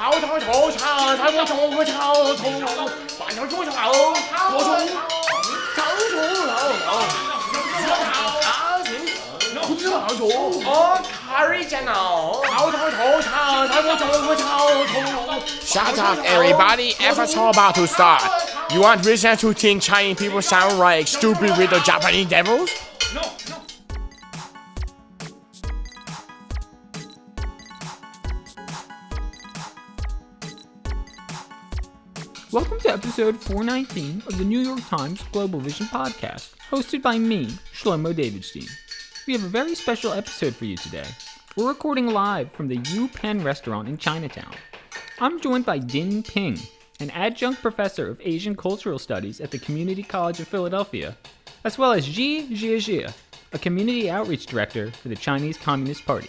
Shut up, everybody. Episode about to start. You want reason to think Chinese people sound like stupid with the Japanese devils? No. Welcome to episode 419 of the New York Times Global Vision podcast, hosted by me, Shlomo Davidstein. We have a very special episode for you today. We're recording live from the U Penn restaurant in Chinatown. I'm joined by JINPIng, an adjunct professor of Asian Cultural Studies at the Community College of Philadelphia, as well as Ji Jiajia, a community outreach director for the Chinese Communist Party.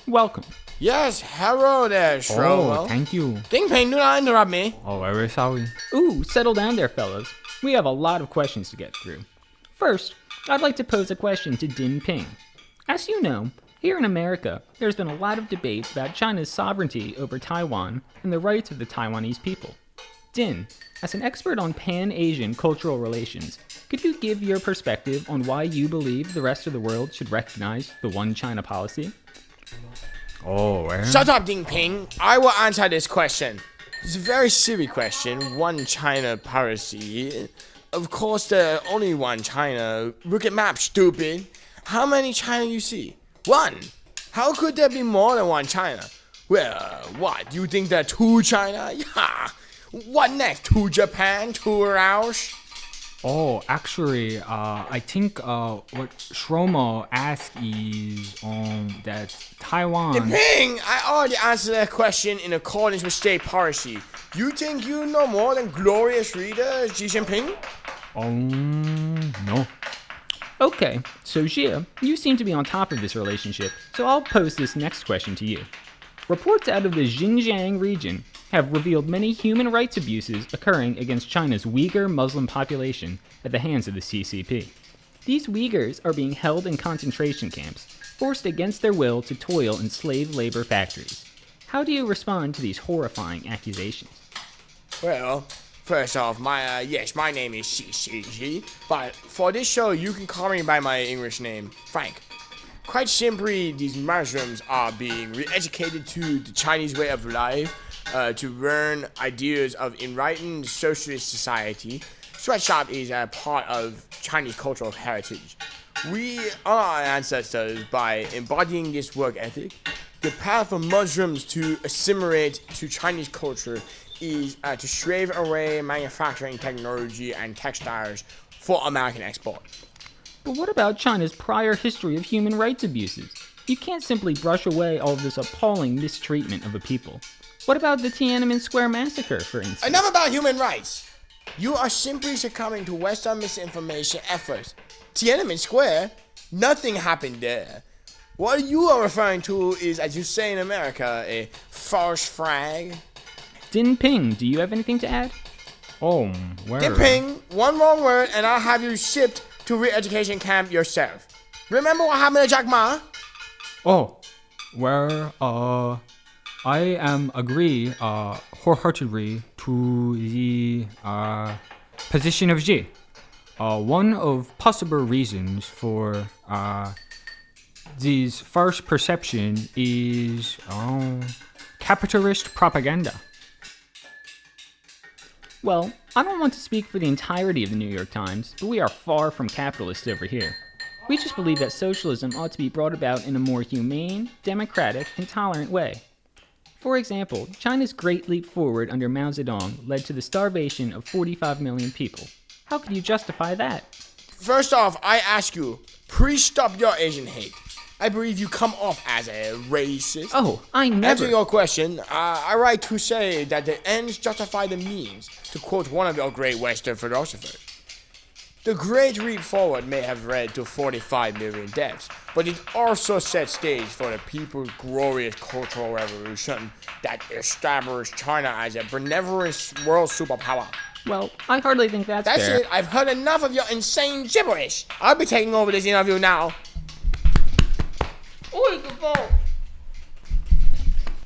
Welcome. Yes, hello there, Shlomo. Oh, thank you. JINPIng, do not interrupt me. Oh, very sorry. Ooh, settle down there, fellas. We have a lot of questions to get through. First, I'd like to pose a question to JINPIng. As you know, here in America, there's been a lot of debate about China's sovereignty over Taiwan and the rights of the Taiwanese people. Din, as an expert on Pan-Asian cultural relations, could you give your perspective on why you believe the rest of the world should recognize the One China policy? Shut up, JINPIng. I will answer this question. It's a very silly question. One China policy. Of course, the only one China. Look at map, stupid. How many China you see? One. How could there be more than one China? Well, what? You think there are two China? Yeah. What next? Two Japan? Two Laos? Oh, actually, I think what Shlomo asked is that Taiwan... JINPIng, I already answered that question in accordance with state policy. You think you know more than glorious reader Xi Jinping? No. Okay, so Xia, you seem to be on top of this relationship, so I'll pose this next question to you. Reports out of the Xinjiang region have revealed many human rights abuses occurring against China's Uyghur Muslim population at the hands of the CCP. These Uyghurs are being held in concentration camps, forced against their will to toil in slave labor factories. How do you respond to these horrifying accusations? Well, first off, my name is Xi, but for this show, you can call me by my English name, Frank. Quite simply, these Muslims are being re-educated to the Chinese way of life, to learn ideas of enlightened socialist society. Sweatshop is a part of Chinese cultural heritage. We honor our ancestors by embodying this work ethic. The path for Muslims to assimilate to Chinese culture is to shave away manufacturing technology and textiles for American export. But what about China's prior history of human rights abuses? You can't simply brush away all of this appalling mistreatment of a people. What about the Tiananmen Square massacre, for instance? Enough about human rights. You are simply succumbing to Western misinformation efforts. Tiananmen Square? Nothing happened there. What you are referring to is, as you say in America, a false flag. JINPIng, do you have anything to add? JINPIng, one wrong word and I'll have you shipped to re-education camp yourself. Remember what happened to Jack Ma? I am agree wholeheartedly to the position of Xi. One of possible reasons for this false perception is capitalist propaganda. Well, I don't want to speak for the entirety of the New York Times, but we are far from capitalists over here. We just believe that socialism ought to be brought about in a more humane, democratic, and tolerant way. For example, China's great leap forward under Mao Zedong led to the starvation of 45 million people. How could you justify that? First off, I ask you, please stop your Asian hate. I believe you come off as a racist. Oh, I never... Answering your question, I like to say that the ends justify the means, to quote one of your great Western philosophers. The Great Leap Forward may have led to 45 million deaths, but it also set stage for the people's glorious cultural revolution that established China as a benevolent world superpower. Well, I hardly think that's fair. That's it. I've heard enough of your insane gibberish. I'll be taking over this interview now.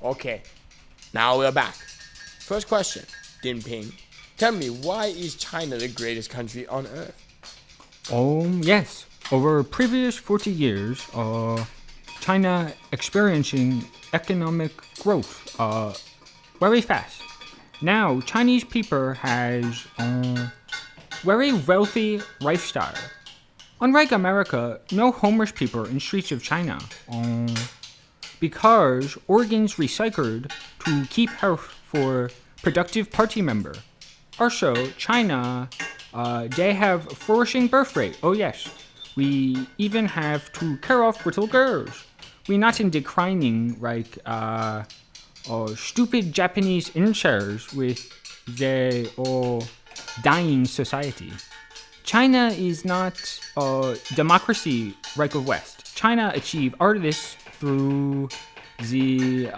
Okay, now we're back. First question, JINPIng. Tell me, why is China the greatest country on earth? Yes. Over previous 40 years, China experiencing economic growth very fast. Now, Chinese people has very wealthy lifestyle. Unlike America, no homeless people in streets of China. Because organs recycled to keep health for productive party member. Also, China, they have flourishing birth rate. Oh yes, we even have to care of little girls. We're not in declining like stupid Japanese incels with the dying society. China is not a democracy like the West. China achieved all this through the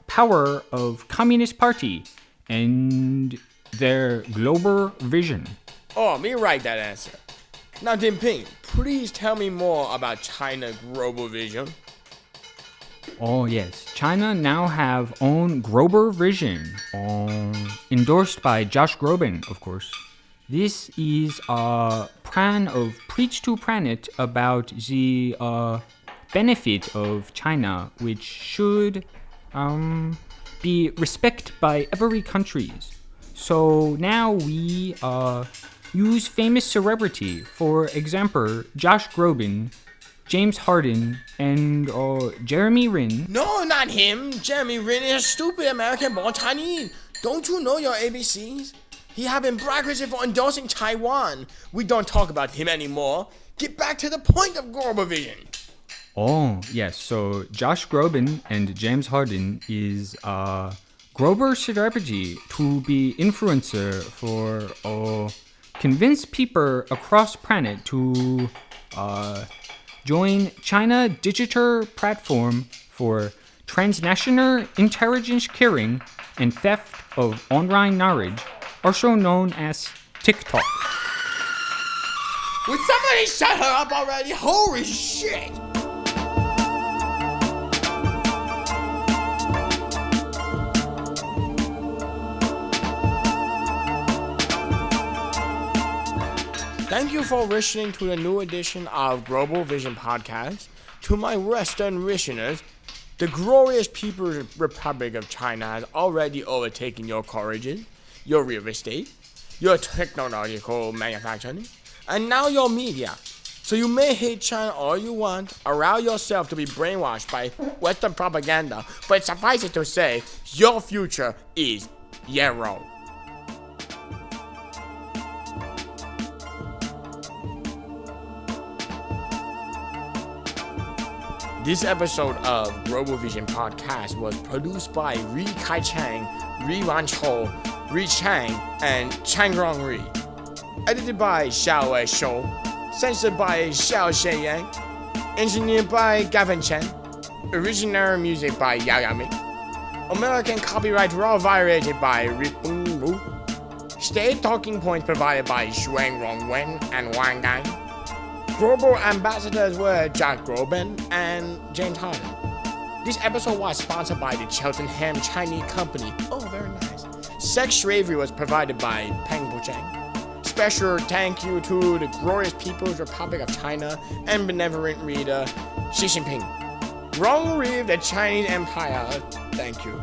power of Communist Party and their global vision. Oh, me right that answer. Now, JINPIng, please tell me more about China's global vision. Oh yes, China now have own global vision, endorsed by Josh Groban, of course. This is a plan of Preach to Planet about the benefit of China, which should be respected by every countries. So now we use famous celebrity, for example, Josh Groban, James Harden, and Jeremy Lin. No, not him. Jeremy Lin is a stupid American-born Chinese. Don't you know your ABCs? He have been blacklisted for endorsing Taiwan. We don't talk about him anymore. Get back to the point of global vision. Oh, yes. So Josh Groban and James Harden is global celebrity to be influencer for convince people across planet to join China digital platform for transnational intelligence sharing and theft of online knowledge, also known as TikTok. Would somebody shut her up already? Holy shit! Thank you for listening to the new edition of Global Vision Podcast. To my Western listeners, the glorious People's Republic of China has already overtaken your colleges, your real estate, your technological manufacturing, and now your media. So you may hate China all you want, allow yourself to be brainwashed by Western propaganda, but suffice it to say, your future is yellow. This episode of Global Vision Podcast was produced by Ri Kai Chang, Ri Wan Cho, Ri Chang, and Changrong Ri. Edited by Xiao Wei Shou. Censored by Xiao Shenyang. Engineered by Gavin Chen. Original music by Yao Yaming. American copyright law violated by Rick Boon Wu. State talking points provided by Xuan Rongwen and Wang Gang. Global ambassadors were Jack Groban and James Harden. This episode was sponsored by the Cheltenham Chinese Company. Oh, very nice. Sex slavery was provided by Peng Bucheng. Special thank you to the glorious People's Republic of China and benevolent reader Xi Jinping. Long live the Chinese Empire. Thank you.